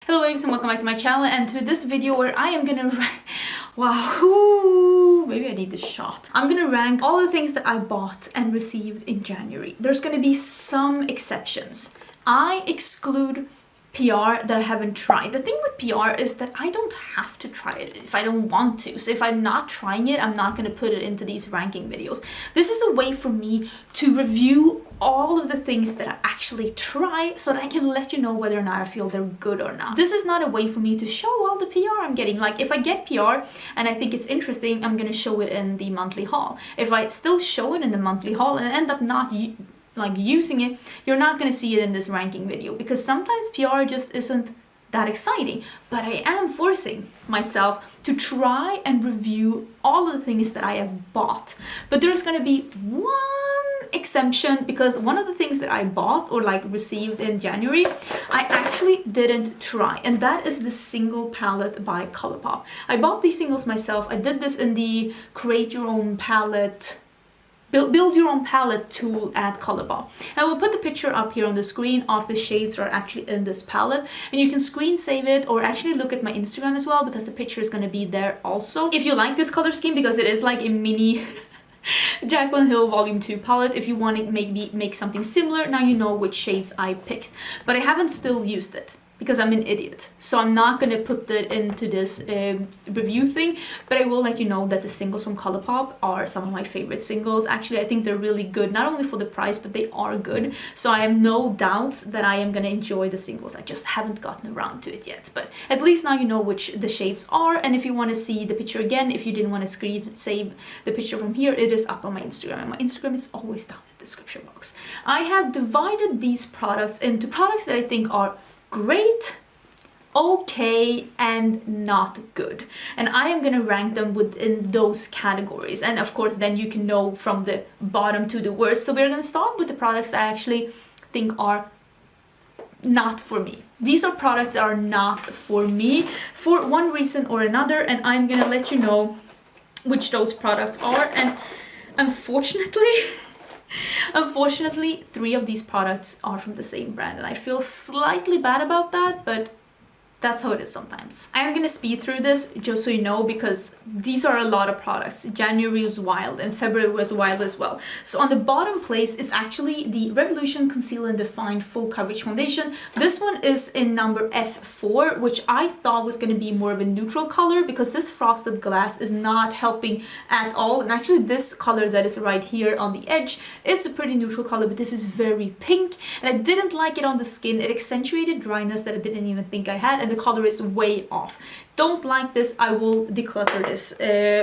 Hello babes and welcome back to my channel and to this video where I am gonna wow, ooh, maybe I need this shot. I'm gonna rank all the things that I bought and received in January. There's gonna be some exceptions. I exclude PR that I haven't tried. The thing with PR is that I don't have to try it if I don't want to. So if I'm not trying it, I'm not going to put it into these ranking videos. This is a way for me to review all of the things that I actually try so that I can let you know whether or not I feel they're good or not. This is not a way for me to show all the PR I'm getting. Like if I get PR and I think it's interesting, I'm going to show it in the monthly haul. If I still show it in the monthly haul and end up not using it, you're not going to see it in this ranking video because sometimes PR just isn't that exciting. But I am forcing myself to try and review all of the things that I have bought. But there's going to be one exemption because one of the things that I bought or received in January, I actually didn't try, and that is the single palette by Colourpop. I bought these singles myself. I did this in the create your own palette build your own palette tool at Colourpop. I will put the picture up here on the screen of the shades that are actually in this palette, and you can screen save it or actually look at my Instagram as well because the picture is going to be there also. If you like this color scheme, because it is like a mini Jaclyn Hill Volume 2 palette, if you want to maybe make something similar, now you know which shades I picked. But I haven't still used it because I'm an idiot. So I'm not going to put that into this review thing, but I will let you know that the singles from Colourpop are some of my favorite singles. Actually, I think they're really good, not only for the price, but they are good. So I have no doubts that I am going to enjoy the singles. I just haven't gotten around to it yet, but at least now you know which the shades are. And if you want to see the picture again, if you didn't want to screen save the picture from here, it is up on my Instagram, and my Instagram is always down in the description box. I have divided these products into products that I think are great, okay, and not good, and I am gonna rank them within those categories, and of course then you can know from the bottom to the worst. So we're gonna start with the products that I actually think are not for me. These are products that are not for me for one reason or another, and I'm gonna let you know which those products are. And Unfortunately, 3 of these products are from the same brand, and I feel slightly bad about that, but that's how it is sometimes. I am gonna speed through this just so you know, because these are a lot of products. January was wild and February was wild as well. So on the bottom place is actually the Revolution Conceal and Define Full Coverage Foundation. This one is in number F4, which I thought was gonna be more of a neutral color because this frosted glass is not helping at all. And actually this color that is right here on the edge is a pretty neutral color, but this is very pink, and I didn't like it on the skin. It accentuated dryness that I didn't even think I had, and the color is way off. Don't like this. I will declutter this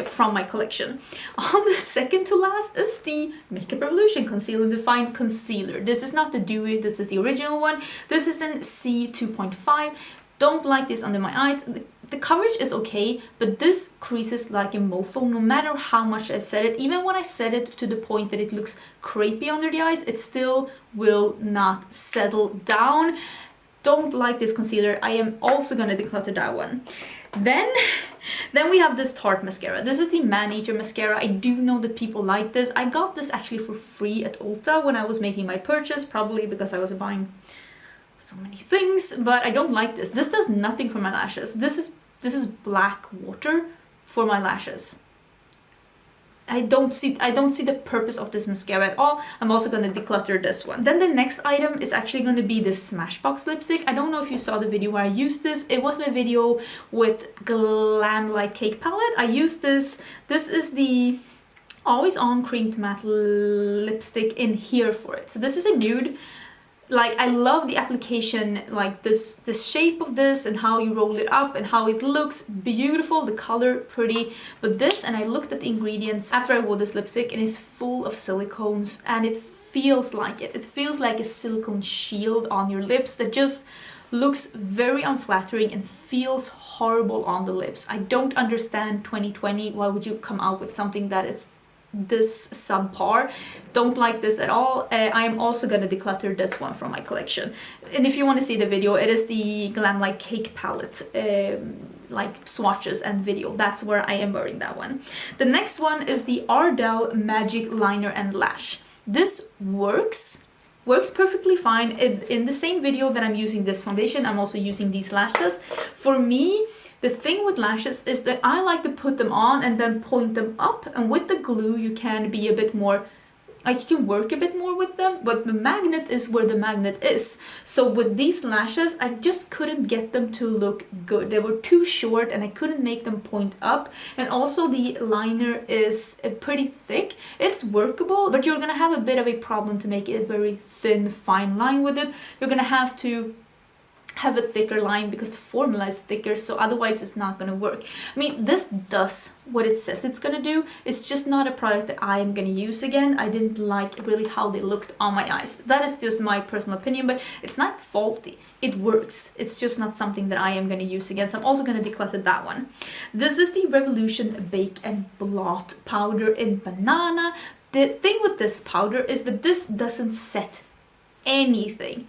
from my collection. On the second to last is the Makeup Revolution Conceal and Define Concealer. This is not the dewy, this is the original one. This is in C2.5. Don't like this under my eyes. The coverage is okay, but this creases like a mofo no matter how much I set it. Even when I set it to the point that it looks crepey under the eyes, it still will not settle down. Don't like this concealer. I am also gonna declutter that one. Then we have this Tarte mascara. This is the Man-Eater mascara. I do know that people like this. I got this actually for free at Ulta when I was making my purchase, probably because I was buying so many things, but I don't like this. This does nothing for my lashes. This is black water for my lashes. I don't see the purpose of this mascara at all. I'm also going to declutter this one. Then the next item is actually going to be this Smashbox lipstick. I don't know if you saw the video where I used this. It was my video with Glam Light Cake palette. I used this. This is the Always On Cream to Matte lipstick in here for it. So this is a nude. Like, I love the application, like this shape of this and how you roll it up and how it looks beautiful, the color pretty. But this, and I looked at the ingredients after I wore this lipstick, and it's full of silicones, and it feels like it. It feels like a silicone shield on your lips that just looks very unflattering and feels horrible on the lips. I don't understand 2020. Why would you come out with something that is this subpar? Don't like this at all. I am also gonna declutter this one from my collection. And if you want to see the video, it is the Glam Light Cake palette, like swatches and video. That's where I am wearing that one. The next one is the Ardell Magic Liner and Lash. This works. works perfectly fine. In the same video that I'm using this foundation, I'm also using these lashes. For me, the thing with lashes is that I like to put them on and then point them up, and with the glue you can be a bit more, like you can work a bit more with them, but the magnet is where the magnet is. So with these lashes, I just couldn't get them to look good. They were too short and I couldn't make them point up. And also the liner is pretty thick. It's workable, but you're gonna have a bit of a problem to make it a very thin, fine line with it. You're gonna have to have a thicker line because the formula is thicker, so otherwise it's not gonna work. I mean, this does what it says it's gonna do. It's just not a product that I am gonna use again. I didn't like really how they looked on my eyes. That is just my personal opinion, but it's not faulty. It works. It's just not something that I am gonna use again, so I'm also gonna declutter that one. This is the Revolution Bake and Blot powder in Banana. The thing with this powder is that this doesn't set anything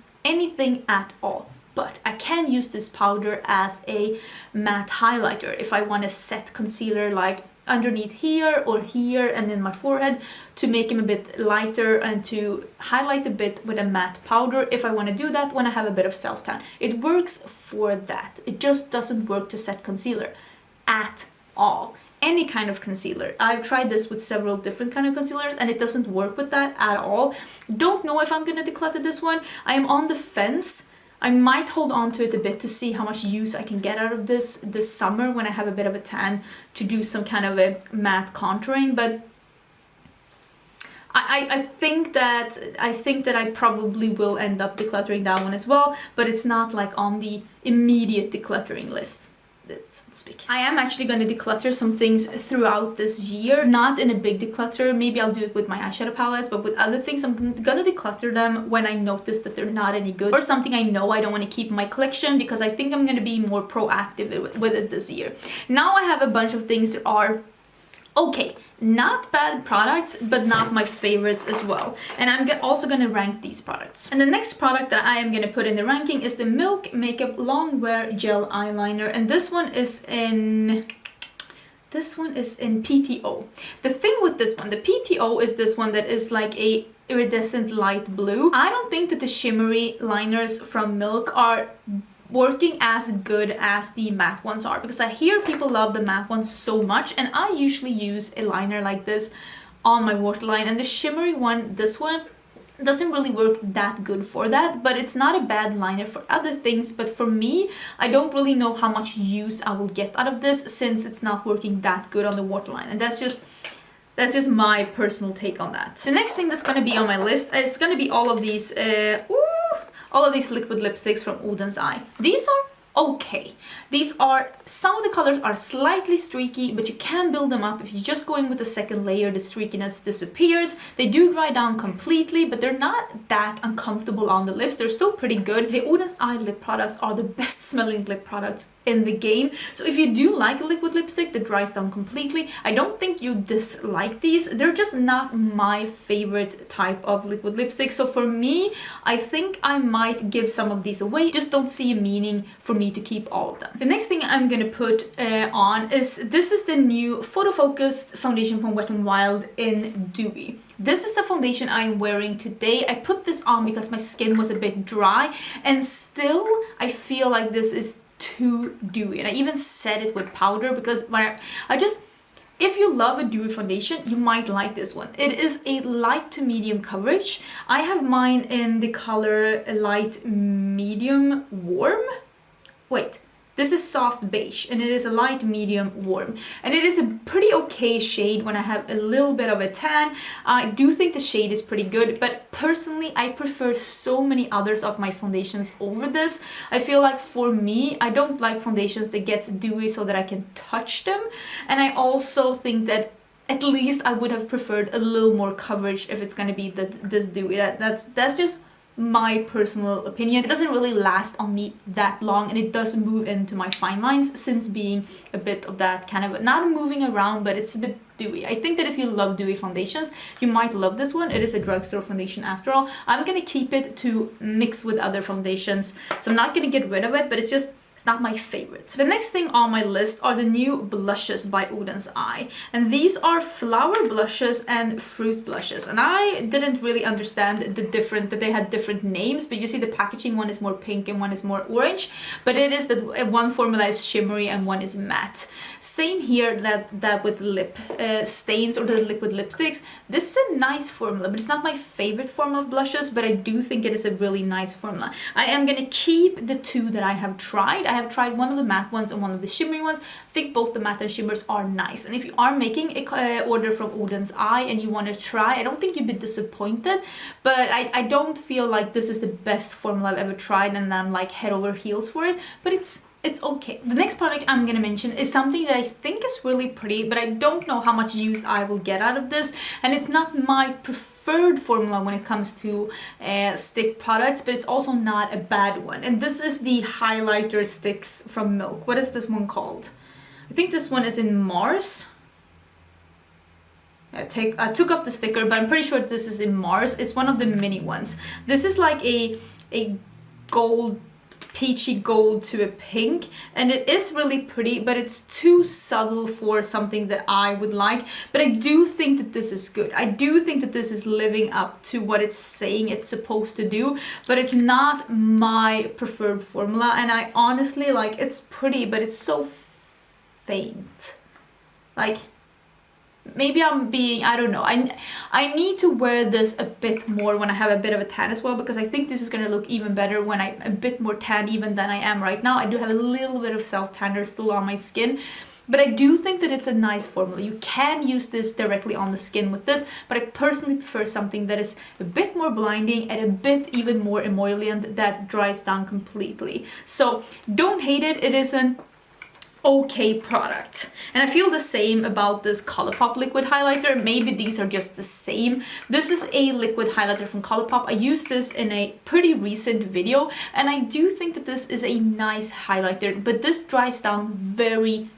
at all. But I can use this powder as a matte highlighter if I want to set concealer like underneath here or here and in my forehead to make him a bit lighter and to highlight a bit with a matte powder if I want to do that when I have a bit of self-tan. It works for that. It just doesn't work to set concealer at all. Any kind of concealer. I've tried this with several different kind of concealers and it doesn't work with that at all. Don't know if I'm gonna declutter this one. I am on the fence. I might hold on to it a bit to see how much use I can get out of this summer when I have a bit of a tan to do some kind of a matte contouring, but I think that I probably will end up decluttering that one as well, but it's not like on the immediate decluttering list. So to speak. I am actually going to declutter some things throughout this year, not in a big declutter. Maybe I'll do it with my eyeshadow palettes, but with other things I'm gonna declutter them when I notice that they're not any good or something I know I don't want to keep in my collection, because I think I'm going to be more proactive with it this year. Now I have a bunch of things that are okay, not bad products, but not my favorites as well. And I'm also gonna rank these products. And the next product that I am gonna put in the ranking is the Milk Makeup Longwear Gel Eyeliner. And this one is in PTO. The thing with this one, the PTO is this one that is like a iridescent light blue. I don't think that the shimmery liners from Milk are working as good as the matte ones are, because I hear people love the matte ones so much, and I usually use a liner like this on my waterline, and the shimmery one, this one, doesn't really work that good for that, but it's not a bad liner for other things. But for me, I don't really know how much use I will get out of this since it's not working that good on the waterline, and that's just my personal take on that. The next thing that's gonna be on my list is gonna be all of these liquid lipsticks from Oden's Eye. These are okay. Some of the colors are slightly streaky, but you can build them up. If you just go in with a second layer, the streakiness disappears. They do dry down completely, but they're not that uncomfortable on the lips. They're still pretty good. The Oden's Eye lip products are the best smelling lip products in the game. So if you do like a liquid lipstick that dries down completely, I don't think you dislike these. They're just not my favorite type of liquid lipstick. So for me, I think I might give some of these away. Just don't see a meaning for me to keep all of them. The next thing I'm gonna put on is the new Photo Focused foundation from Wet n Wild in Dewy. This is the foundation I'm wearing today. I put this on because my skin was a bit dry, and still I feel like this is too dewy, and I even said it with powder because if you love a dewy foundation, you might like this one. It is a light to medium coverage. I have mine in the color light medium warm. Wait, this is soft beige, and it is a light medium warm, and it is a pretty okay shade when I have a little bit of a tan. I do think the shade is pretty good, but personally I prefer so many others of my foundations over this. I feel like for me, I don't like foundations that gets dewy so that I can touch them, and I also think that at least I would have preferred a little more coverage if it's gonna be this dewy. That's just my personal opinion. It doesn't really last on me that long, and it does move into my fine lines since being a bit of that kind of, not moving around, but it's a bit dewy. I think that if you love dewy foundations, you might love this one. It is a drugstore foundation after all. I'm gonna keep it to mix with other foundations, so I'm not gonna get rid of it, but it's just It's not my favorite. The next thing on my list are the new blushes by Oden's Eye. And these are flower blushes and fruit blushes. And I didn't really understand that they had different names, but you see the packaging, one is more pink and one is more orange. But it is that one formula is shimmery and one is matte. Same here that with lip stains or the liquid lipsticks. This is a nice formula, but it's not my favorite formula of blushes, but I do think it is a really nice formula. I am gonna keep the two that I have tried. I have tried one of the matte ones and one of the shimmery ones. I think both the matte and shimmers are nice. And if you are making a order from Oden's Eye and you want to try, I don't think you'd be disappointed, but I don't feel like this is the best formula I've ever tried and I'm like head over heels for it, but it's okay. The next product I'm gonna mention is something that I think is really pretty, but I don't know how much use I will get out of this, and it's not my preferred formula when it comes to stick products, but it's also not a bad one. And this is the highlighter sticks from Milk. What is this one called? I think this one is in Mars. I took off the sticker, but I'm pretty sure this is in Mars. It's one of the mini ones. This is like a gold, peachy gold to a pink, and it is really pretty, but it's too subtle for something that I would like. But I do think that this is good. I do think that this is living up to what it's saying it's supposed to do, but it's not my preferred formula. And I honestly, like, it's pretty, but it's so faint. Like, maybe I'm being, I don't know. I need to wear this a bit more when I have a bit of a tan as well, because I think this is going to look even better when I'm a bit more tan even than I am right now. I do have a little bit of self-tanner still on my skin, but I do think that it's a nice formula. You can use this directly on the skin with this, but I personally prefer something that is a bit more blinding and a bit even more emollient that dries down completely. So don't hate it. It is an okay product. And I feel the same about this Colourpop liquid highlighter. Maybe these are just the same. This is a liquid highlighter from Colourpop. I used this in a pretty recent video, and I do think that this is a nice highlighter, but this dries down very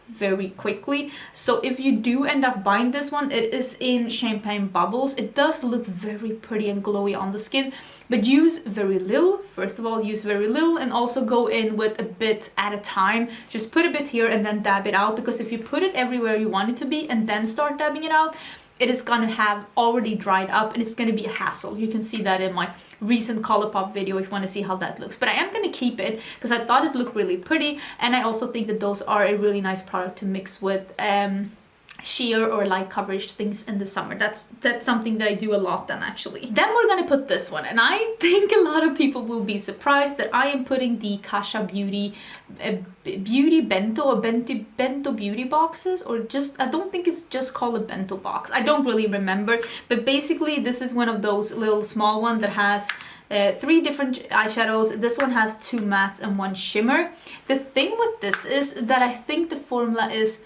quickly. So if you do end up buying this one, it is in Champagne Bubbles. It does look very pretty and glowy on the skin, but use very little. First of all, use very little, and also go in with a bit at a time. Just put a bit here and then dab it out, because if you put it everywhere you want it to be and then start dabbing it out, it is gonna have already dried up and it's gonna be a hassle. You can see that in my recent Colourpop video if you want to see how that looks. But I am gonna keep it because I thought it looked really pretty, and I also think that those are a really nice product to mix with sheer or light coverage things in the summer. That's something that I do a lot then, actually. Then we're gonna put this one, and I think a lot of people will be surprised that I am putting the Kasha Beauty bento or bento beauty boxes, or just, I don't think it's just called a bento box. I don't really remember, but basically this is one of those little small ones that has 3 different eyeshadows. This one has 2 mattes and 1 shimmer. The thing with this is that I think the formula is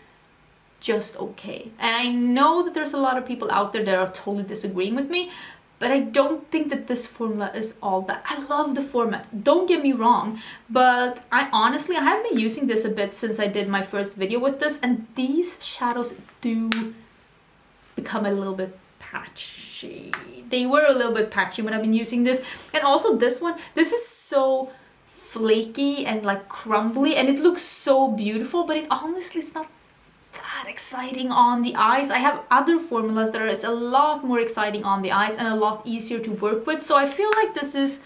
just okay. And I know that there's a lot of people out there that are totally disagreeing with me, but I don't think that this formula is all that. I love the format, don't get me wrong, but I honestly have been using this a bit since I did my first video with this, and these shadows do become a little bit patchy. They were a little bit patchy when I've been using this. And also this one, this is so flaky and like crumbly, and it looks so beautiful, but it honestly, it's not that exciting on the eyes. I have other formulas that are a lot more exciting on the eyes and a lot easier to work with, so I feel like this is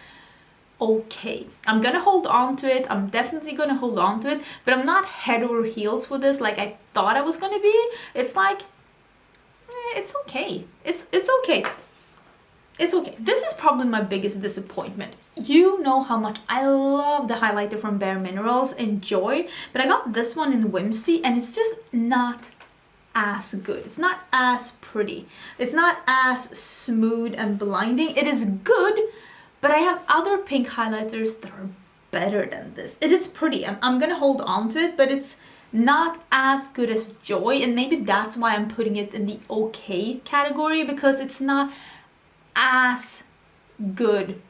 okay. I'm gonna hold on to it. I'm definitely gonna hold on to it, but I'm not head over heels for this like I thought I was gonna be. It's like, it's okay. It's okay. It's okay. This is probably my biggest disappointment. You know how much I love the highlighter from Bare Minerals in Joy, but I got this one in Whimsy, and it's just not as good. It's not as pretty. It's not as smooth and blinding. It is good, but I have other pink highlighters that are better than this. It is pretty. I'm gonna hold on to it, but it's not as good as Joy, and maybe that's why I'm putting it in the okay category, because it's not as good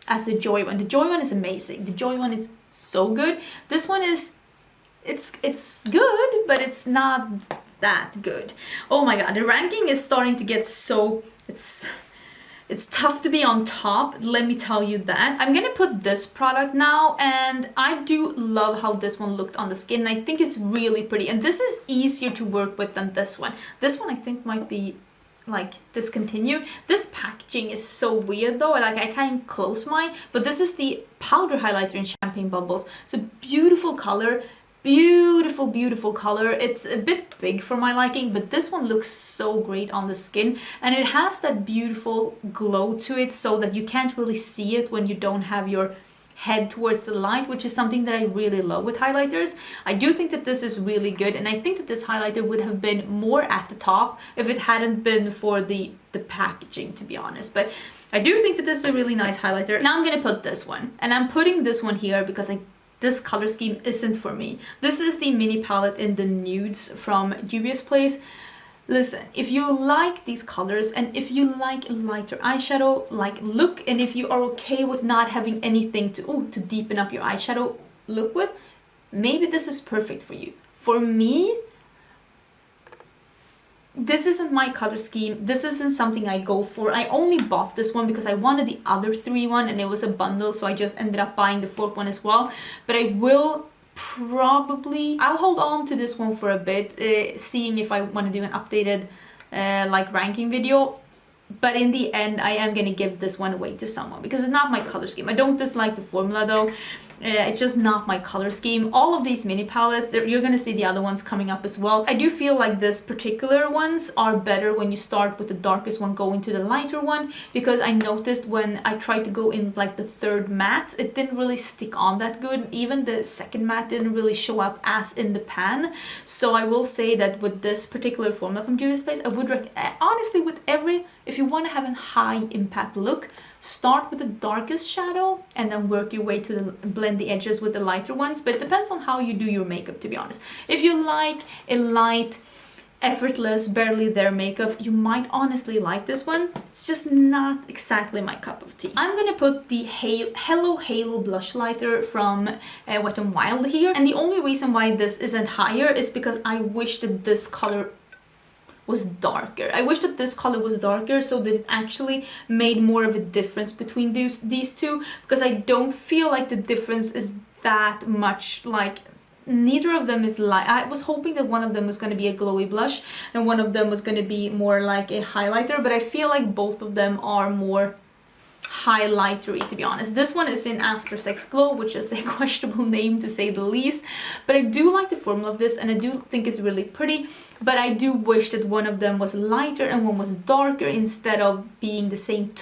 as the Joy one. The Joy one is amazing. The Joy one is so good. This one is, it's good, but it's not that good. Oh my god, the ranking is starting to get so, it's It's tough to be on top, let me tell you that. I'm gonna put this product now, and I do love how this one looked on the skin. I think it's really pretty, and this is easier to work with than this one. This one I think might be like discontinued. This packaging is so weird though, like I can't close mine, but this is the powder highlighter in Champagne Bubbles. It's a beautiful color, beautiful color. It's a bit big for my liking, but this one looks so great on the skin, and it has that beautiful glow to it so that you can't really see it when you don't have your head towards the light, which is something that I really love with highlighters. I do think that this is really good, and I think that this highlighter would have been more at the top if it hadn't been for the packaging, to be honest. But I do think that this is a really nice highlighter. Now I'm gonna put this one, and I'm putting this one here because this color scheme isn't for me. This is the mini palette in the nudes from Nyqvist Place. Listen, if you like these colors and if you like lighter eyeshadow like look, and if you are okay with not having anything to deepen up your eyeshadow look with, maybe this is perfect for you. For me, this isn't my color scheme. This isn't something I go for. I only bought this one because I wanted the other 3 one and it was a bundle, so I just ended up buying the 4th one as well. But I will I'll hold on to this one for a bit, seeing if I want to do an updated like ranking video. But in the end, I am gonna give this one away to someone because it's not my color scheme. I don't dislike the formula though. It's just not my color scheme. All of these mini palettes, you're gonna see the other ones coming up as well. I do feel like this particular ones are better when you start with the darkest one going to the lighter one, because I noticed when I tried to go in like the 3rd matte, it didn't really stick on that good. Even the 2nd matte didn't really show up as in the pan. So I will say that with this particular formula from Nyqvist Place, I would honestly, with if you want to have a high impact look, start with the darkest shadow and then work your way to blend the edges with the lighter ones. But it depends on how you do your makeup, to be honest. If you like a light, effortless, barely there makeup, you might honestly like this one. It's just not exactly my cup of tea. I'm gonna put the Hello Halo blush lighter from Wet n Wild here, and the only reason why this isn't higher is because I wish that this color was darker. I wish that this color was darker so that it actually made more of a difference between these two, because I don't feel like the difference is that much. Like, neither of them is light. I was hoping that one of them was going to be a glowy blush and one of them was going to be more like a highlighter, but I feel like both of them are more highlightery, to be honest. This one is in After Sex Glow, which is a questionable name to say the least, but I do like the formula of this and I do think it's really pretty, but I do wish that one of them was lighter and one was darker instead of being the same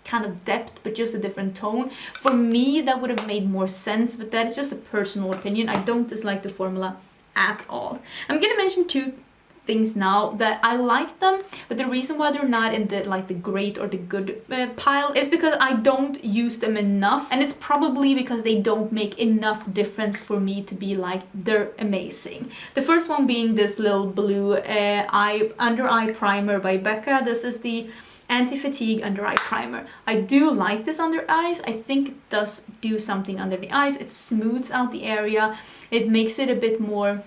kind of depth but just a different tone. For me, that would have made more sense, but that is just a personal opinion. I don't dislike the formula at all. I'm gonna mention 2 things now that I like them, but the reason why they're not in the great or the good pile is because I don't use them enough, and it's probably because they don't make enough difference for me to be like they're amazing. The first one being this little blue under eye primer by Becca. This is the Anti-Fatigue Under Eye Primer. I do like this under eyes. I think it does do something under the eyes. It smooths out the area. It makes it a bit more,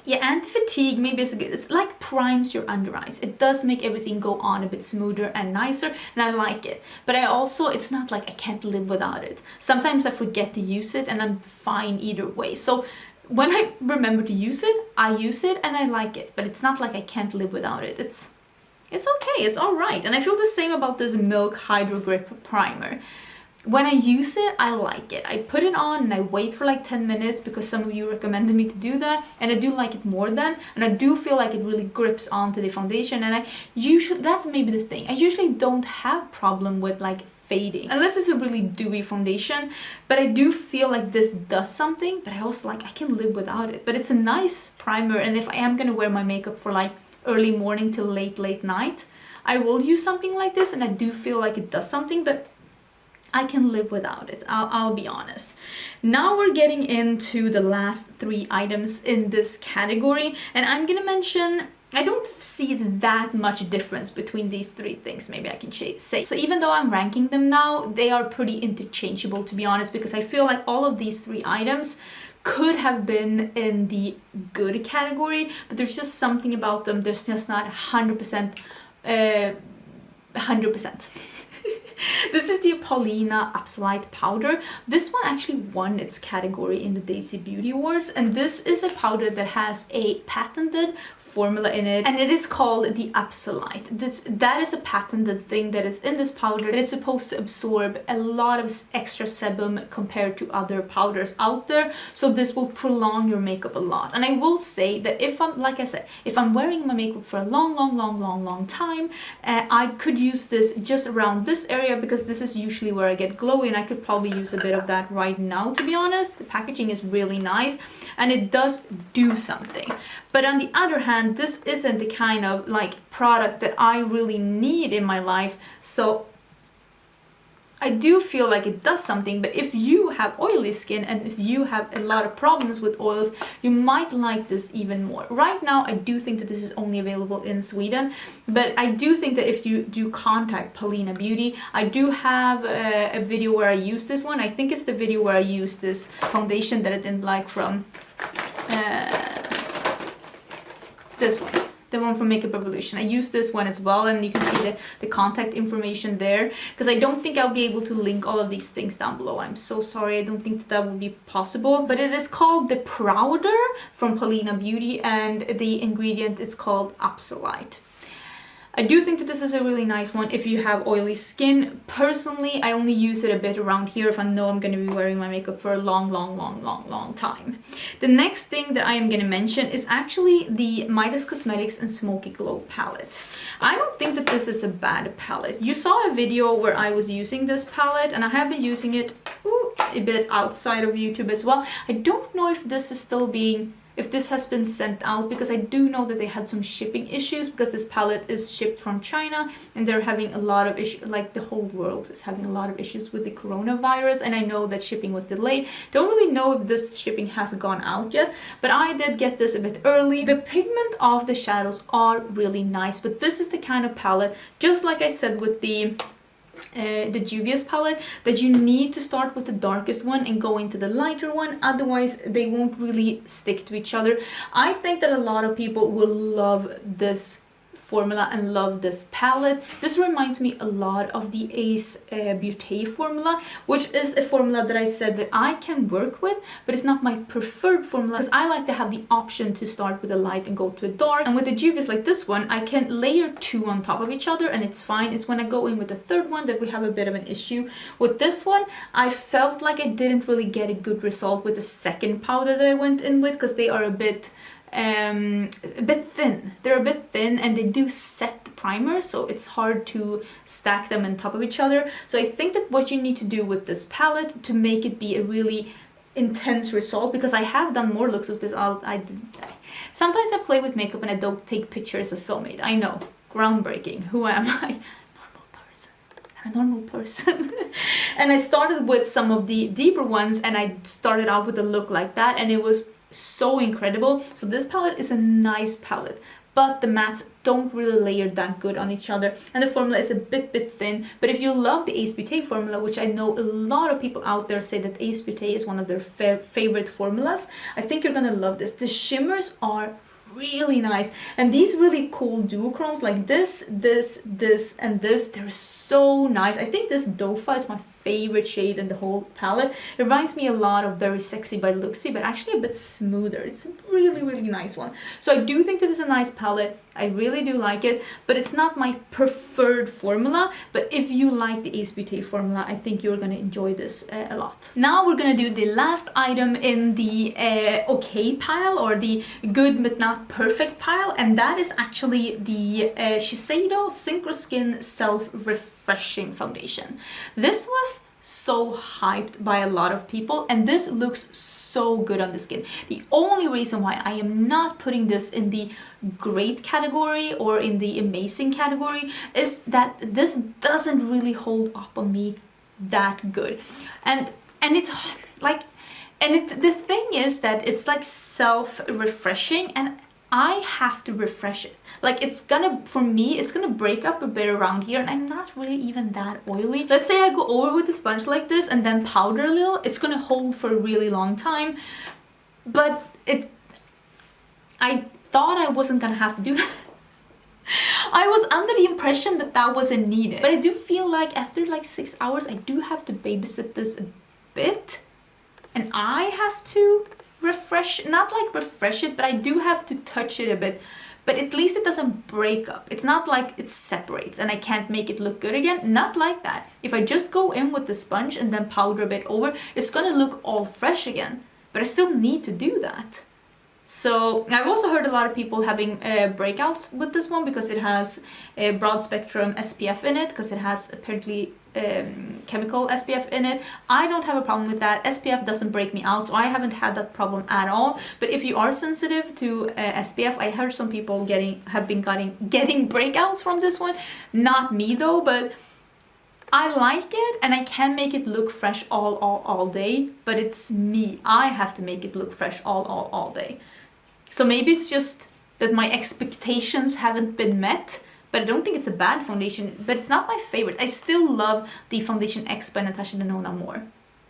yeah, anti-fatigue maybe is good. It's like primes your under eyes. It does make everything go on a bit smoother and nicer, and I like it. But it's not like I can't live without it. Sometimes I forget to use it and I'm fine either way. So when I remember to use it, I use it and I like it. But it's not like I can't live without it. It's okay, it's alright. And I feel the same about this Milk Hydro Grip Primer. When I use it, I like it. I put it on and I wait for like 10 minutes because some of you recommended me to do that, and I do like it more then, and I do feel like it really grips onto the foundation, and that's maybe the thing. I usually don't have problem with like fading unless it's a really dewy foundation, but I do feel like this does something, but I also I can live without it. But it's a nice primer, and if I am gonna wear my makeup for like early morning till late night, I will use something like this, and I do feel like it does something, but I can live without it, I'll be honest. Now we're getting into the last 3 items in this category, and I'm gonna mention, I don't see that much difference between these 3 things, maybe I can say. So even though I'm ranking them now, they are pretty interchangeable, to be honest, because I feel like all of these 3 items could have been in the good category, but there's just something about them, there's just not 100% 100%. This is the Paulina Absolute powder. This one actually won its category in the Daisy Beauty Awards, and this is a powder that has a patented formula in it, and it is called the Absolute. That is a patented thing that is in this powder. It is supposed to absorb a lot of extra sebum compared to other powders out there, so this will prolong your makeup a lot. And I will say that if I'm, like I said, if I'm wearing my makeup for a long time, I could use this just around this area, because this is usually where I get glowy, and I could probably use a bit of that right now, to be honest. The packaging is really nice and it does do something. But on the other hand, this isn't the kind of like product that I really need in my life, so I do feel like it does something. But if you have oily skin and if you have a lot of problems with oils, you might like this even more. Right now, I do think that this is only available in Sweden, but I do think that if you do contact Paulina Beauty, I do have a video where I use this one. I think it's the video where I use this foundation that I didn't like from this one. The one from Makeup Revolution. I use this one as well, and you can see the contact information there, because I don't think I'll be able to link all of these things down below. I'm so sorry, I don't think that will be possible. But it is called the Prouder from Paulina Beauty, and the ingredient is called Absolute. I do think that this is a really nice one if you have oily skin. Personally, I only use it a bit around here if I know I'm going to be wearing my makeup for a long time. The next thing that I am going to mention is actually the Midas Cosmetics and Smoky Glow palette. I don't think that this is a bad palette. You saw a video where I was using this palette, and I have been using it a bit outside of YouTube as well. I don't know if this is still being... if this has been sent out, because I do know that they had some shipping issues, because this palette is shipped from China and they're having a lot of issues, like the whole world is having a lot of issues with the coronavirus, and I know that shipping was delayed. Don't really know if this shipping has gone out yet, but I did get this a bit early. The pigment of the shadows are really nice, but this is the kind of palette, just like I said with the Dubious palette, that you need to start with the darkest one and go into the lighter one, otherwise they won't really stick to each other. I think that a lot of people will love this formula and love this palette. This reminds me a lot of the Ace Beauté formula, which is a formula that I said that I can work with, but it's not my preferred formula, because I like to have the option to start with a light and go to a dark. And with the Dubious like this one, I can layer two on top of each other and it's fine. It's when I go in with the third one that we have a bit of an issue. With this one, I felt like I didn't really get a good result with the second powder that I went in with, because they are a bit thin. They're a bit thin and they do set the primer, so it's hard to stack them on top of each other. So I think that what you need to do with this palette to make it be a really intense result, because I have done more looks with this. Sometimes I play with makeup and I don't take pictures of film it. I know, groundbreaking. Who am I? I'm a normal person. And I started with some of the deeper ones, and I started out with a look like that, and it was so incredible. So this palette is a nice palette, but the mattes don't really layer that good on each other, and the formula is a bit thin. But if you love the Ace Beauté formula, which I know a lot of people out there say that Ace Beauté is one of their favorite formulas, I think you're gonna love this. The shimmers are really nice, and these really cool duochromes like this, and this, they're so nice. I think this Dofa is my favorite shade in the whole palette. It reminds me a lot of Very Sexy by Luxie, but actually a bit smoother. It's a really nice one. So I do think that it's a nice palette. I really do like it, but it's not my preferred formula. But if you like the Ace Beauté formula, I think you're gonna enjoy this a lot. Now we're gonna do the last item in the okay pile, or the good but not perfect pile, and that is actually the Shiseido Synchro Skin Self Refreshing Foundation. This was so hyped by a lot of people, and this looks so good on the skin. The only reason why I am not putting this in the great category or in the amazing category is that this doesn't really hold up on me that good. And it's like, the thing is that it's like self-refreshing, and I have to refresh it. Like, it's gonna, for me, it's gonna break up a bit around here, and I'm not really even that oily. Let's say I go over with a sponge like this and then powder a little, it's gonna hold for a really long time. But I thought I wasn't gonna have to do that. I was under the impression that that wasn't needed. But I do feel like after like 6 hours, I do have to babysit this a bit. And I have to refresh, not like refresh it, but I do have to touch it a bit. But at least it doesn't break up. It's not like it separates and I can't make it look good again. Not like that. If I just go in with the sponge and then powder a bit over, it's gonna look all fresh again. But I still need to do that. So I've also heard a lot of people having breakouts with this one because it has a broad spectrum SPF in it, because it has apparently chemical SPF in it. I don't have a problem with that. SPF doesn't break me out, so I haven't had that problem at all. But if you are sensitive to SPF, I heard some people have been getting breakouts from this one. Not me though, but I like it and I can make it look fresh all day, but it's me. I have to make it look fresh all day. So maybe it's just that my expectations haven't been met, but I don't think it's a bad foundation, but it's not my favorite. I still love the Foundation X by Natasha Denona more.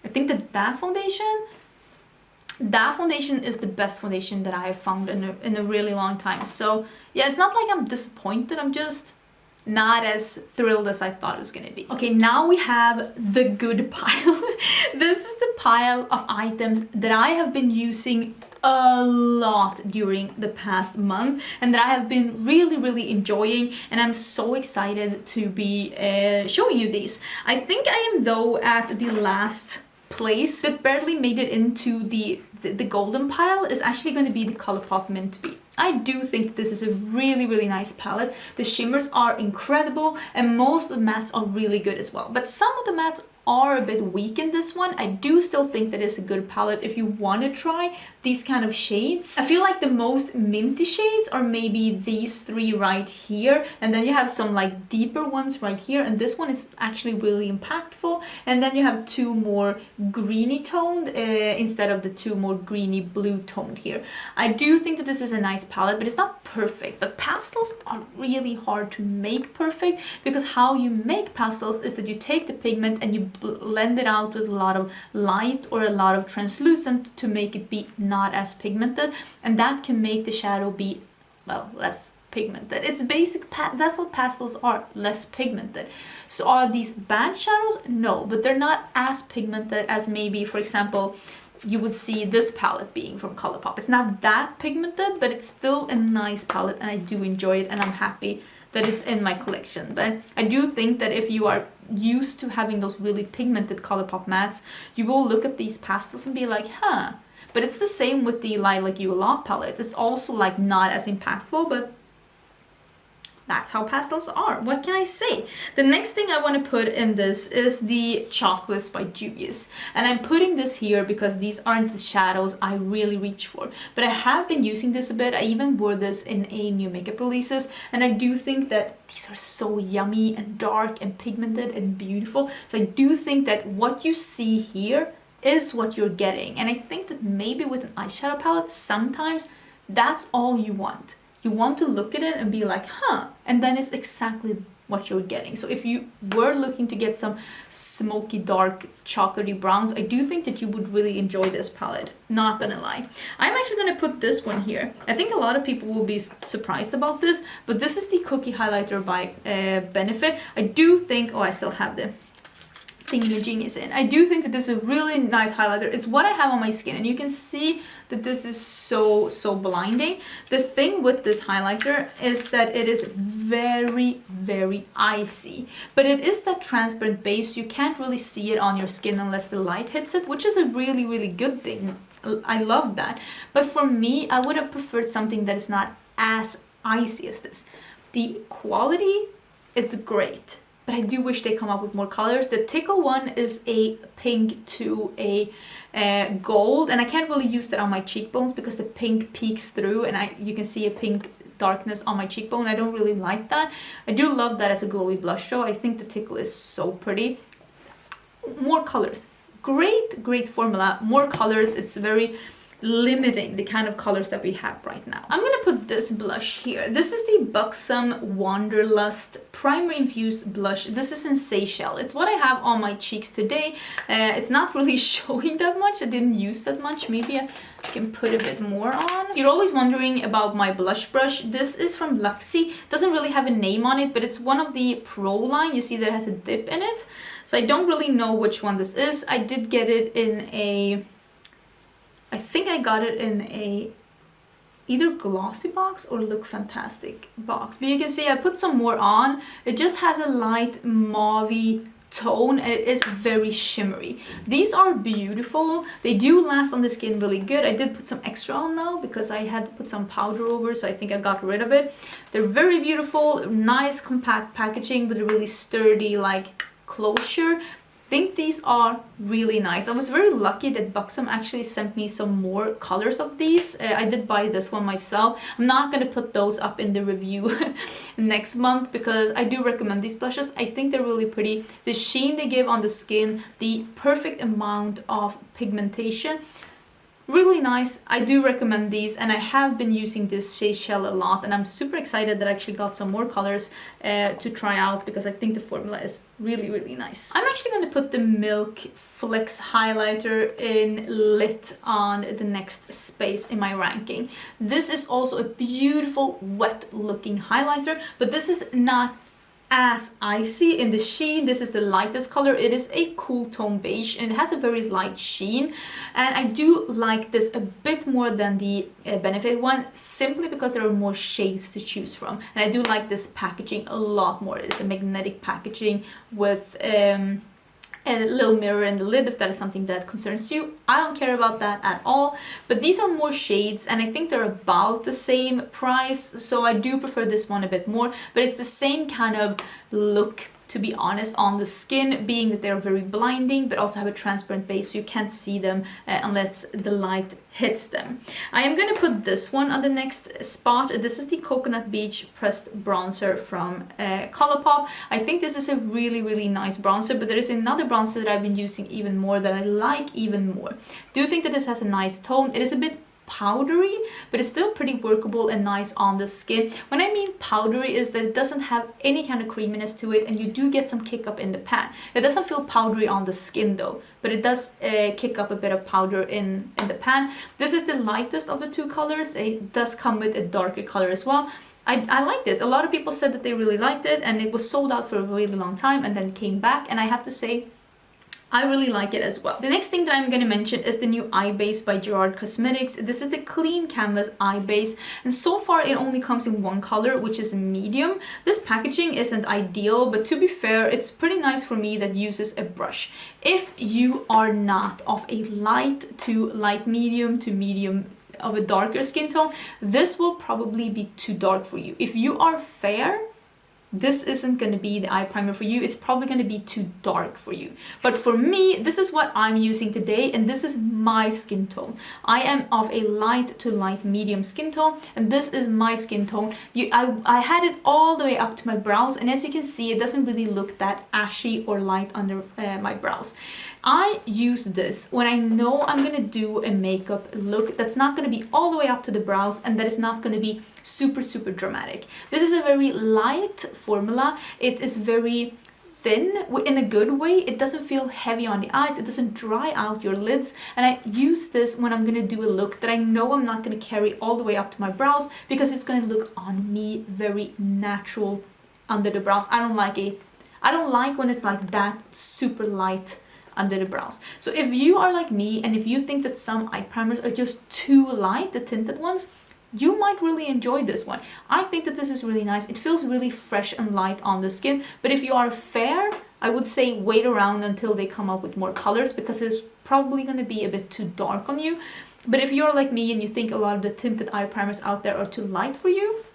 I think that foundation is the best foundation that I have found in a really long time. So yeah, it's not like I'm disappointed, I'm just not as thrilled as I thought it was gonna be. Okay, now we have the good pile. This is the pile of items that I have been using a lot during the past month and that I have been really enjoying, and I'm so excited to be showing you these. I think I am though at the last place that barely made it into the golden pile is actually going to be the Colourpop Mint Be. I do think this is a really nice palette. The shimmers are incredible and most of the mattes are really good as well. But some of the mattes are a bit weak in this one. I do still think that it's a good palette if you want to try these kind of shades. I feel like the most minty shades are maybe these three right here, and then you have some like deeper ones right here, and this one is actually really impactful, and then you have two more greeny toned instead of the two more greeny blue toned here. I do think that this is a nice palette, but it's not perfect. But pastels are really hard to make perfect, because how you make pastels is that you take the pigment and you blend it out with a lot of light or a lot of translucent to make it be not as pigmented, and that can make the shadow be, well, less pigmented. It's basic, that's what pastels are, less pigmented. So are these bad shadows? No, but they're not as pigmented as maybe, for example, you would see this palette being from Colourpop. It's not that pigmented, but it's still a nice palette and I do enjoy it, and I'm happy that it's in my collection. But I do think that if you are used to having those really pigmented Colourpop mattes, you will look at these pastels and be like, huh. But it's the same with the Lilac You A Lot palette. It's also like not as impactful, but that's how pastels are. What can I say? The next thing I want to put in this is the Chocolates by Juvia's. And I'm putting this here because these aren't the shadows I really reach for. But I have been using this a bit. I even wore this in a new makeup releases. And I do think that these are so yummy and dark and pigmented and beautiful. So I do think that what you see here is what you're getting. And I think that maybe with an eyeshadow palette, sometimes that's all you want. You want to look at it and be like, huh, and then it's exactly what you're getting. So if you were looking to get some smoky, dark, chocolatey browns, I do think that you would really enjoy this palette. Not gonna lie. I'm actually gonna put this one here. I think a lot of people will be surprised about this, but this is the Cookie Highlighter by Benefit. I do think, oh, I still have the thingy-majingies in. I do think that this is a really nice highlighter. It's what I have on my skin, and you can see that this is so blinding. The thing with this highlighter is that it is very icy, but it is that transparent base. You can't really see it on your skin unless the light hits it, which is a really good thing. I love that. But for me, I would have preferred something that is not as icy as this. The quality, it's great, but I do wish they come up with more colors. The Tickle one is a pink to a gold, and I can't really use that on my cheekbones because the pink peeks through, and you can see a pink darkness on my cheekbone. I don't really like that. I do love that as a glowy blush though. I think the Tickle is so pretty. More colors. Great formula. More colors. It's very limiting the kind of colors that we have right now. I'm gonna put this blush here. This is the Buxom Wanderlust Primer Infused Blush. This is in Seychelles. It's what I have on my cheeks today. It's not really showing that much. I didn't use that much. Maybe I can put a bit more on. You're always wondering about my blush brush. This is from Luxie. Doesn't really have a name on it, but it's one of the Pro line. You see that it has a dip in it. So I don't really know which one this is. I did get it in a... I think I got it in a either glossy box or Look Fantastic box. But you can see I put some more on. It just has a light mauve tone and it is very shimmery. These are beautiful. They do last on the skin really good. I did put some extra on now because I had to put some powder over, so I think I got rid of it. They're very beautiful, nice compact packaging with a really sturdy like closure. I think these are really nice. I was very lucky that Buxom actually sent me some more colors of these. I did buy this one myself. I'm not going to put those up in the review next month because I do recommend these blushes. I think they're really pretty. The sheen they give on the skin, the perfect amount of pigmentation. Really nice. I do recommend these and I have been using this Seychelles a lot and I'm super excited that I actually got some more colors to try out because I think the formula is really nice. I'm actually going to put the Milk Flex highlighter in Lit on the next space in my ranking. This is also a beautiful wet looking highlighter, but this is not as icy in the sheen. This is the lightest color. It is a cool tone beige and it has a very light sheen, and I do like this a bit more than the Benefit one simply because there are more shades to choose from, and I do like this packaging a lot more. It is a magnetic packaging with a little mirror in the lid if that is something that concerns you. I don't care about that at all, but these are more shades and I think they're about the same price, so I do prefer this one a bit more, but it's the same kind of look, to be honest, on the skin, being that they're very blinding but also have a transparent base so you can't see them unless the light hits them. I am going to put this one on the next spot. This is the Coconut Beach Pressed Bronzer from Colourpop. I think this is a really nice bronzer, but there is another bronzer that I've been using even more that I like even more. Do you think that this has a nice tone? It is a bit powdery, but it's still pretty workable and nice on the skin. When I mean powdery is that it doesn't have any kind of creaminess to it and you do get some kick up in the pan. It doesn't feel powdery on the skin though, but it does kick up a bit of powder in the pan. This is the lightest of the two colors. It does come with a darker color as well. I like this. A lot of people said that they really liked it and it was sold out for a really long time and then came back, and I have to say I really like it as well. The next thing that I'm going to mention is the new eye base by Gerard Cosmetics. This is the Clean Canvas eye base, and so far it only comes in one color, which is medium. This packaging isn't ideal, but to be fair, it's pretty nice for me that uses a brush. If you are not of a light to light medium to medium of a darker skin tone, this will probably be too dark for you. If you are fair, this isn't going to be the eye primer for you. It's probably going to be too dark for you. But for me, this is what I'm using today, and this is my skin tone. I am of a light to light medium skin tone, and this is my skin tone. I had it all the way up to my brows, and as you can see, it doesn't really look that ashy or light under my brows. I use this when I know I'm going to do a makeup look that's not going to be all the way up to the brows and that is not going to be super dramatic. This is a very light formula. It is very thin in a good way. It doesn't feel heavy on the eyes. It doesn't dry out your lids. And I use this when I'm going to do a look that I know I'm not going to carry all the way up to my brows because it's going to look on me very natural under the brows. I don't like when it's like that super light under the brows. So if you are like me and if you think that some eye primers are just too light, the tinted ones, you might really enjoy this one. I think that this is really nice. It feels really fresh and light on the skin. But if you are fair, I would say wait around until they come up with more colors because it's probably going to be a bit too dark on you. But if you're like me and you think a lot of the tinted eye primers out there are too light for you,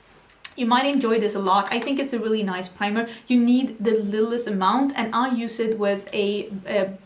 you might enjoy this a lot. I think it's a really nice primer. You need the littlest amount, and I use it with a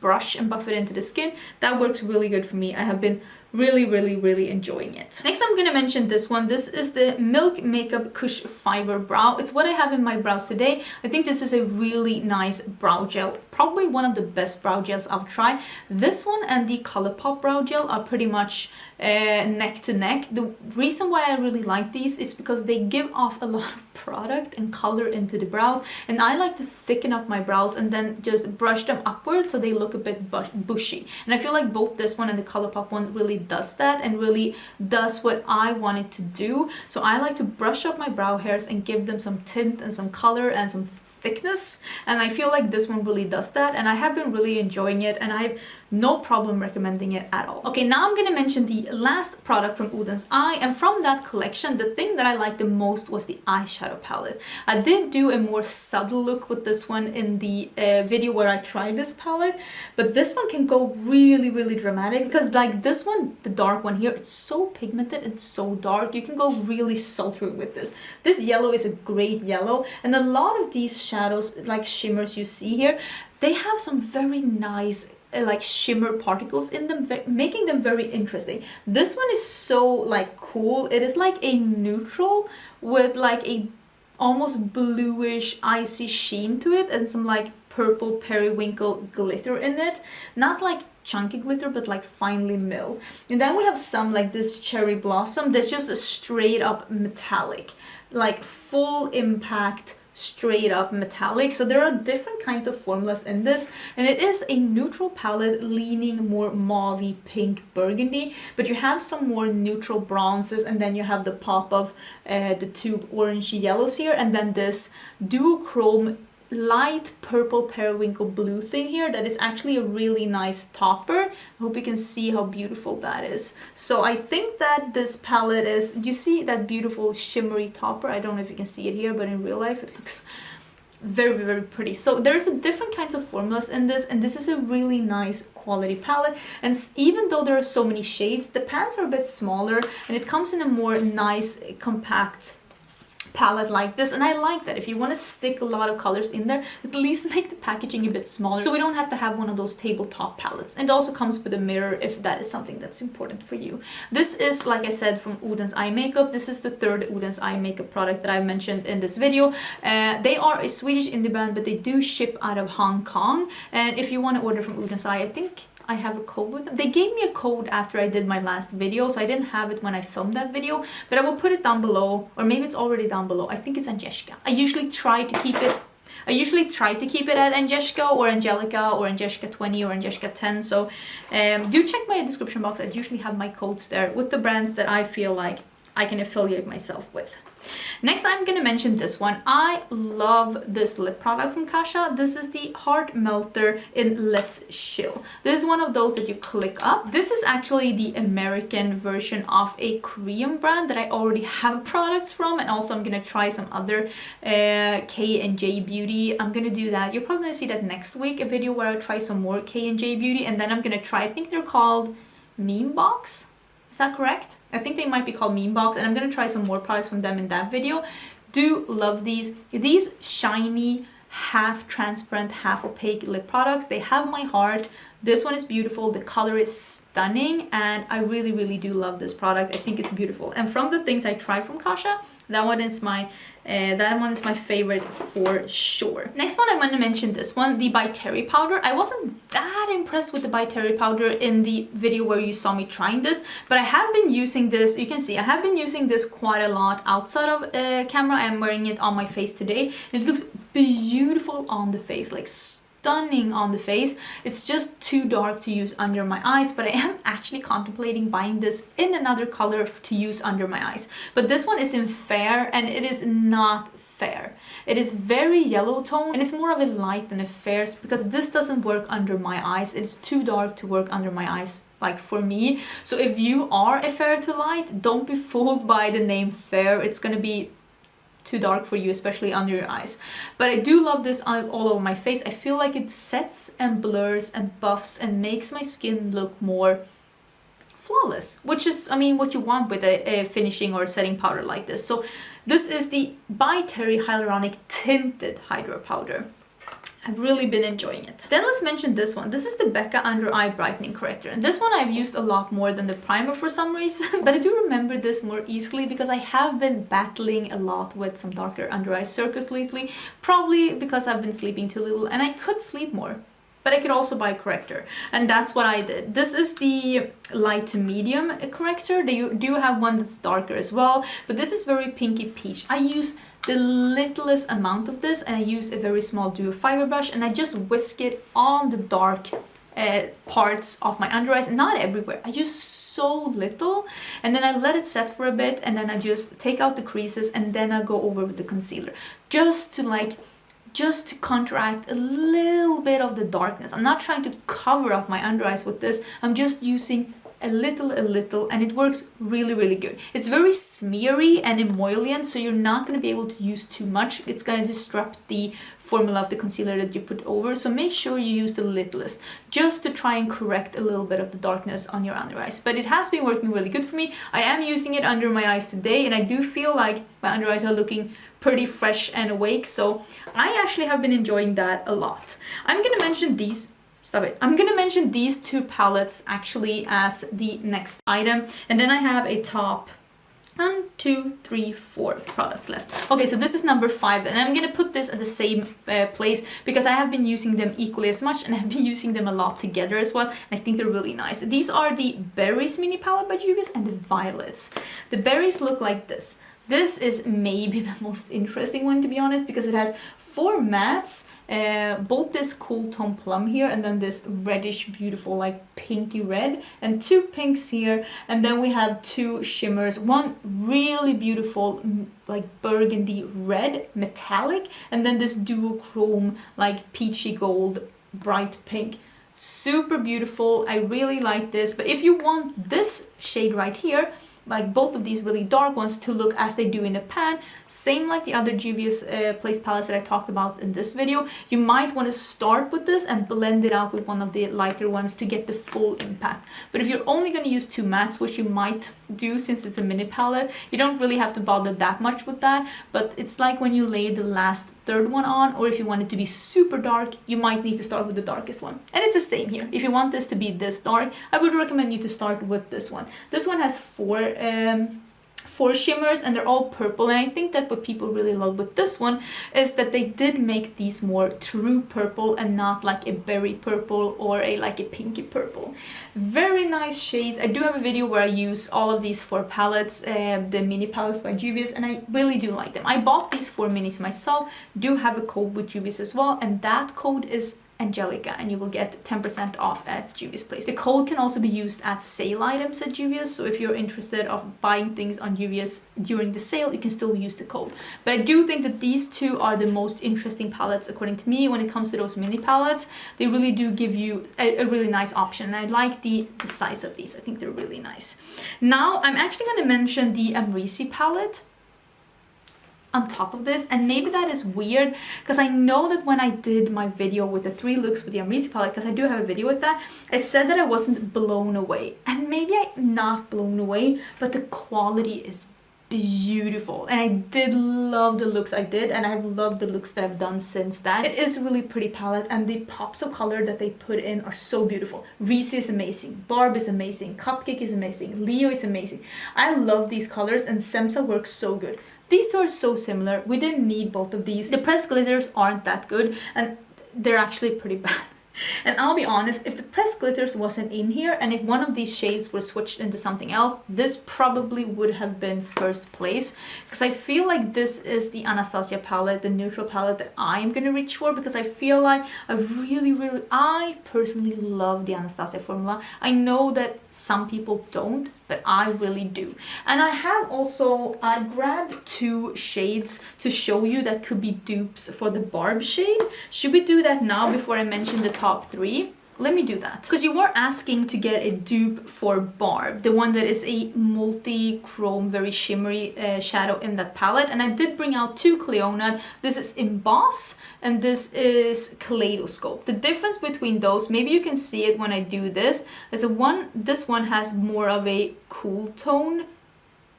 brush and buff it into the skin. That works really good for me. I have been really enjoying it. Next I'm gonna mention this one. This is the Milk Makeup Kush Fiber Brow. It's what I have in my brows today. I think this is a really nice brow gel, probably one of the best brow gels I've tried. This one and the Colourpop brow gel are pretty much neck to neck. The reason why I really like these is because they give off a lot of product and color into the brows, and I like to thicken up my brows and then just brush them upwards so they look a bit bushy. And I feel like both this one and the Colourpop one really does that and really does what I want it to do. So I like to brush up my brow hairs and give them some tint and some color and some thickness, and I feel like this one really does that, and I have been really enjoying it, and I have no problem recommending it at all. Okay, now I'm gonna mention the last product from Oden's Eye, and from that collection the thing that I liked the most was the eyeshadow palette. I did do a more subtle look with this one in the video where I tried this palette, but this one can go really dramatic, because like this one, the dark one here, it's so pigmented and so dark. You can go really sultry with this. This yellow is a great yellow, and a lot of these shadows, like shimmers you see here, they have some very nice like shimmer particles in them, making them very interesting. This one is so like cool. It is like a neutral with like a almost bluish icy sheen to it and some like purple periwinkle glitter in it. Not like chunky glitter, but like finely milled. And then we have some like this cherry blossom that's just a straight up metallic, like full impact straight up metallic. So there are different kinds of formulas in this, and it is a neutral palette leaning more mauvey pink burgundy, but you have some more neutral bronzes, and then you have the pop of the two orange yellows here, and then this duochrome light purple periwinkle blue thing here that is actually a really nice topper. I hope you can see how beautiful that is. So I think that this palette is, you see that beautiful shimmery topper? I don't know if you can see it here, but in real life it looks very pretty. So there's a different kinds of formulas in this, and this is a really nice quality palette. And even though there are so many shades, the pans are a bit smaller and it comes in a more nice compact palette like this, and I like that. If you want to stick a lot of colors in there, at least make the packaging a bit smaller so we don't have to have one of those tabletop palettes. And it also comes with a mirror if that is something that's important for you. This is, like I said, from Oden's Eye Makeup. This is the third Oden's Eye Makeup product that I've mentioned in this video. They are a Swedish indie brand, but they do ship out of Hong Kong, and if you want to order from Oden's Eye, I think I have a code with them. They gave me a code after I did my last video, so I didn't have it when I filmed that video, but I will put it down below, or maybe it's already down below. I think it's Angelica. I usually try to keep it at Angelica or Angelica or Angelica 20 or Angelica 10, so do check my description box. I usually have my codes there with the brands that I feel like I can affiliate myself with. Next, I'm gonna mention this one. I love this lip product from Kasha. This is the Heart Melter in Let's Chill. This is one of those that you click up. This is actually the American version of a Korean brand that I already have products from, and also I'm gonna try some other K&J Beauty. I'm gonna do that. You're probably gonna see that next week, a video where I try some more K&J Beauty, and then I'm gonna try, I think they're called Meme Box. Is that correct? I think they might be called Meme Box, and I'm gonna try some more products from them in that video. Do love these. These shiny, half transparent, half opaque lip products, they have my heart. This one is beautiful, the color is stunning, and I really do love this product. I think it's beautiful. And from the things I tried from Kasha, that one is my favorite for sure. Next one, I want to mention this one, the By Terry powder. I wasn't that impressed with the By Terry powder in the video where you saw me trying this, but I have been using this. You can see I have been using this quite a lot outside of camera. I'm wearing it on my face today. It looks beautiful on the face, like stunning on the face. It's just too dark to use under my eyes, but I am actually contemplating buying this in another color to use under my eyes. But this one is in fair, and it is not fair. It is very yellow tone, and it's more of a light than a fair, because this doesn't work under my eyes. It's too dark to work under my eyes, like for me. So if you are a fair to light, don't be fooled by the name fair. It's gonna be too dark for you, especially under your eyes. But I do love this all over my face. I feel like it sets and blurs and buffs and makes my skin look more flawless, which is, I mean, what you want with a finishing or setting powder like this. So this is the By Terry Hyaluronic Tinted Hydro Powder. I've really been enjoying it. Then let's mention this one. This is the Becca Under Eye Brightening Corrector. And this one I've used a lot more than the primer for some reason. But I do remember this more easily because I have been battling a lot with some darker under eye circles lately. Probably because I've been sleeping too little and I could sleep more. But I could also buy a corrector, and that's what I did. This is the light to medium corrector. They do have one that's darker as well, but this is very pinky peach. I use the littlest amount of this, and I use a very small duo fiber brush, and I just whisk it on the dark parts of my under eyes, not everywhere. I use so little, and then I let it set for a bit, and then I just take out the creases, and then I go over with the concealer just to counteract a little bit of the darkness. I'm not trying to cover up my under eyes with this. I'm just using a little, and it works really, really good. It's very smeary and emollient, so you're not going to be able to use too much. It's going to disrupt the formula of the concealer that you put over, so make sure you use the littlest, just to try and correct a little bit of the darkness on your under eyes. But it has been working really good for me. I am using it under my eyes today, and I do feel like my under eyes are looking pretty fresh and awake, so I actually have been enjoying that a lot. I'm gonna mention these, I'm gonna mention these two palettes actually as the next item, and then I have a top 1, 2, 3, 4 products left. Okay, so this is number 5, and I'm gonna put this at the same place because I have been using them equally as much, and I've been using them a lot together as well, and I think they're really nice. These are the Berries mini palette by Nyqvist and the Violets. The berries look like this. This is maybe the most interesting one, to be honest, because it has 4 mattes, both this cool tone plum here, and then this reddish beautiful like pinky red, and 2 pinks here, and then we have 2 shimmers, one really beautiful like burgundy red metallic, and then this duochrome like peachy gold bright pink. Super beautiful. I really like this, but if you want this shade right here, like both of these really dark ones, to look as they do in the pan, same like the other Juvia's Place palettes that I talked about in this video, you might want to start with this and blend it out with one of the lighter ones to get the full impact. But if you're only going to use 2 mattes, which you might do since it's a mini palette, you don't really have to bother that much with that. But it's like when you lay the last third one on, or if you want it to be super dark, you might need to start with the darkest one. And it's the same here. If you want this to be this dark, I would recommend you to start with this one. This one has 4 shimmers, and they're all purple, and I think that what people really love with this one is that they did make these more true purple and not like a berry purple or like a pinky purple. Very nice shades. I do have a video where I use all of these 4 palettes, the mini palettes by Nyqvist, and I really do like them. I bought these 4 minis myself, do have a code with Nyqvist as well, and that code is Angelica, and you will get 10% off at Nyqvist Place. The code can also be used at sale items at Nyqvist, so if you're interested of buying things on Nyqvist during the sale, you can still use the code. But I do think that these 2 are the most interesting palettes according to me when it comes to those mini palettes. They really do give you a really nice option, and I like the size of these. I think they're really nice. Now I'm actually going to mention the Amrezy palette on top of this, and maybe that is weird because I know that when I did my video with the 3 looks with the Amrezy palette, because I do have a video with that, I said that I wasn't blown away, and maybe I'm not blown away, but the quality is beautiful, and I did love the looks I did, and I've loved the looks that I've done since that. It is a really pretty palette, and the pops of color that they put in are so beautiful. Reese is amazing, Barb is amazing, Cupcake is amazing, Leo is amazing. I love these colors, and Semsa works so good. These 2 are so similar. We didn't need both of these. The pressed glitters aren't that good, and they're actually pretty bad. And I'll be honest, if the pressed glitters wasn't in here, and if one of these shades were switched into something else, this probably would have been first place. Because I feel like this is the Anastasia palette, the neutral palette that I'm gonna reach for, because I feel like I personally love the Anastasia formula. I know that some people don't, but I really do. And I grabbed 2 shades to show you that could be dupes for the Barb shade. Should we do that now before I mention the top 3? Let me do that. Because you were asking to get a dupe for Barb, the one that is a multi-chrome, very shimmery shadow in that palette. And I did bring out 2 Cleonad. This is Emboss, and this is Kaleidoscope. The difference between those, maybe you can see it when I do this, is this one has more of a cool tone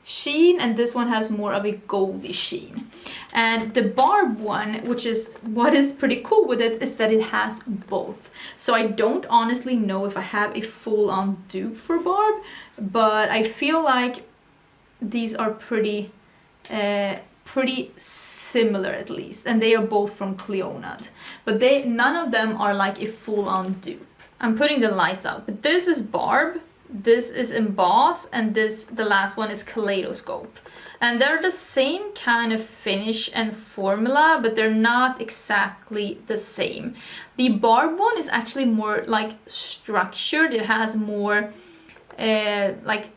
sheen, and this one has more of a goldy sheen. And the Barb one, which is what is pretty cool with it, is that it has both. So I don't honestly know if I have a full-on dupe for Barb, but I feel like these are pretty similar at least, and they are both from Cleonad, but none of them are like a full-on dupe. I'm putting the lights out, but this is Barb, this is Emboss, and the last one is Kaleidoscope. And they're the same kind of finish and formula, but they're not exactly the same. The Barb one is actually more like structured. It has more like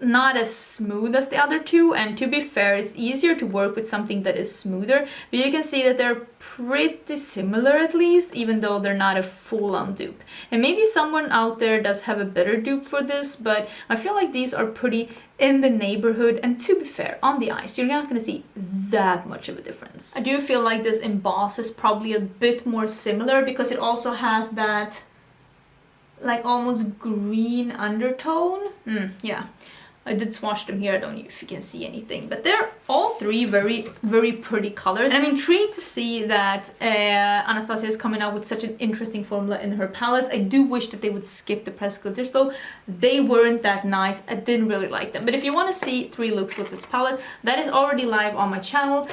not as smooth as the other two, and to be fair, it's easier to work with something that is smoother, but you can see that they're pretty similar at least, even though they're not a full-on dupe. And maybe someone out there does have a better dupe for this, but I feel like these are pretty in the neighborhood, and to be fair, on the eyes you're not gonna see that much of a difference. I do feel like this Emboss is probably a bit more similar because it also has that like almost green undertone. Yeah, I did swatch them here. I don't know if you can see anything, but they're all three very, very pretty colors. And I'm intrigued to see that Anastasia is coming out with such an interesting formula in her palettes. I do wish that they would skip the pressed glitters though. They weren't that nice. I didn't really like them. But if you want to see 3 looks with this palette, that is already live on my channel,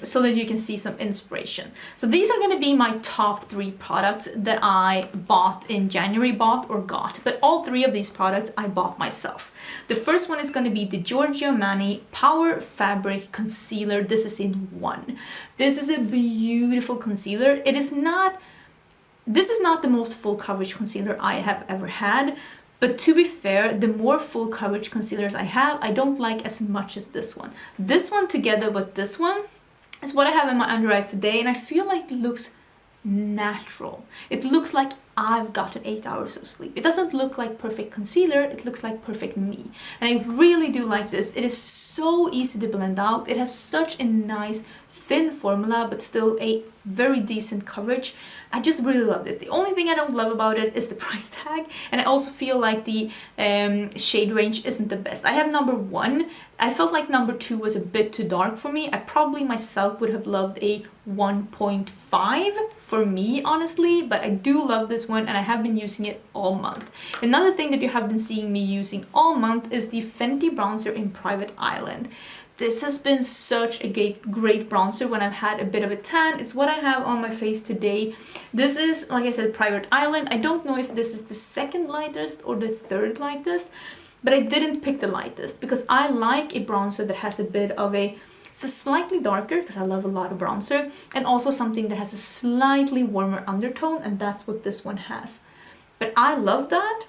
so that you can see some inspiration. So these are going to be my top 3 products that I bought in January, bought or got. But all 3 of these products I bought myself. The first one is going to be the Giorgio Armani Power Fabric Concealer. This is in 1. This is a beautiful concealer. This is not the most full coverage concealer I have ever had, but to be fair, the more full coverage concealers I have, I don't like as much as this one. This one together with this one is what I have in my under eyes today, and I feel like it looks natural. It looks like I've gotten 8 hours of sleep. It doesn't look like perfect concealer, it looks like perfect me. And I really do like this. It is so easy to blend out. It has such a nice thin formula, but still a very decent coverage. I just really love this. The only thing I don't love about it is the price tag, and I also feel like the shade range isn't the best. I have number 1. I felt like number 2 was a bit too dark for me. I probably myself would have loved a 1.5 for me, honestly, but I do love this one, and I have been using it all month. Another thing that you have been seeing me using all month is the Fenty bronzer in Private Island. This has been such a great bronzer when I've had a bit of a tan. It's what I have on my face today. This is, like I said, Private Island. I don't know if this is the 2nd lightest or the 3rd lightest, but I didn't pick the lightest because I like a bronzer that has a bit of a, it's a slightly darker, because I love a lot of bronzer, and also something that has a slightly warmer undertone, and that's what this one has. But I love that,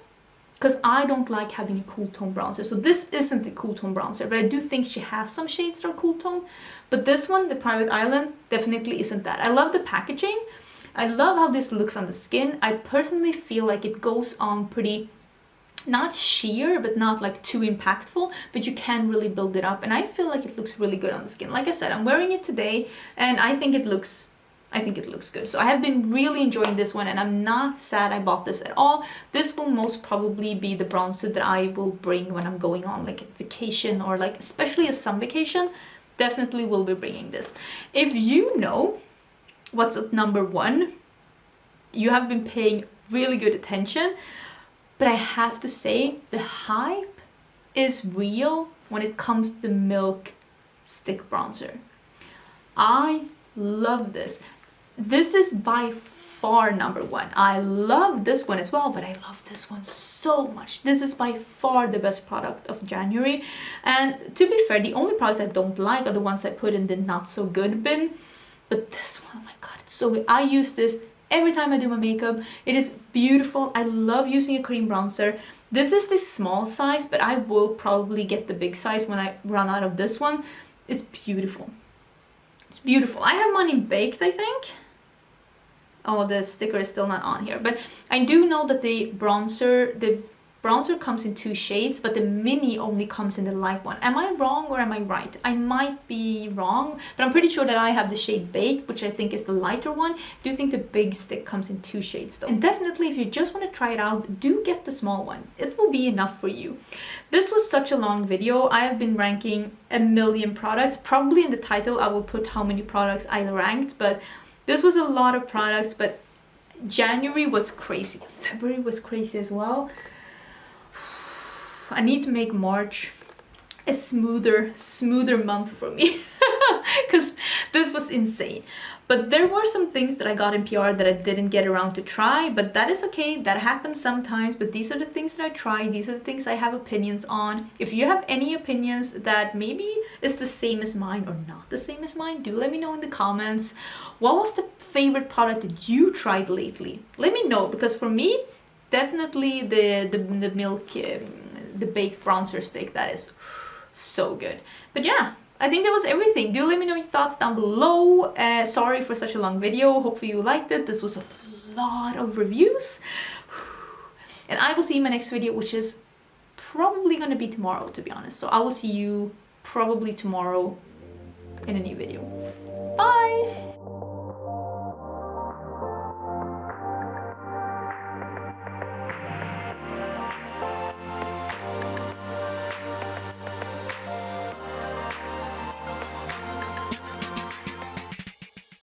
because I don't like having a cool tone bronzer. So this isn't a cool tone bronzer, but I do think she has some shades that are cool tone. But this one, the Private Island, definitely isn't that. I love the packaging. I love how this looks on the skin. I personally feel like it goes on pretty, not sheer, but not like too impactful, but you can really build it up. And I feel like it looks really good on the skin. Like I said, I'm wearing it today, and I think it looks good. So I have been really enjoying this one, and I'm not sad I bought this at all. This will most probably be the bronzer that I will bring when I'm going on like a vacation, or like especially a sun vacation. Definitely will be bringing this. If you know what's at number 1, you have been paying really good attention, but I have to say the hype is real when it comes to the Milk Stick Bronzer. I love this. This is by far number 1. I love this one as well, but I love this one so much. This is by far the best product of January. And to be fair, the only products I don't like are the ones I put in the not so good bin. But this one, oh my god, it's so good. I use this every time I do my makeup. It is beautiful. I love using a cream bronzer. This is the small size, but I will probably get the big size when I run out of this one. It's beautiful. It's beautiful. I have mine in baked, I think. Oh, the sticker is still not on here, but I do know that the bronzer, the bronzer comes in 2 shades, but the mini only comes in the light one. Am I wrong or am I right? I might be wrong, but I'm pretty sure that I have the shade Baked, which I think is the lighter one. I do think the big stick comes in 2 shades though. And definitely if you just want to try it out, do get the small one. It will be enough for you. This was such a long video. I have been ranking a million products. Probably in the title I will put how many products I ranked, but this was a lot of products. But January was crazy. February was crazy as well. I need to make March a smoother month for me because this was insane. But there were some things that I got in PR that I didn't get around to try, but that is okay. That happens sometimes, but these are the things that I tried. These are the things I have opinions on. If you have any opinions that maybe is the same as mine or not the same as mine, do let me know in the comments. What was the favorite product that you tried lately? Let me know, because for me, definitely the milk, the baked bronzer stick, that is so good. But yeah, I think that was everything. Do let me know your thoughts down below. Sorry for such a long video. Hopefully you liked it. This was a lot of reviews. And I will see you in my next video, which is probably going to be tomorrow, to be honest. So I will see you probably tomorrow in a new video.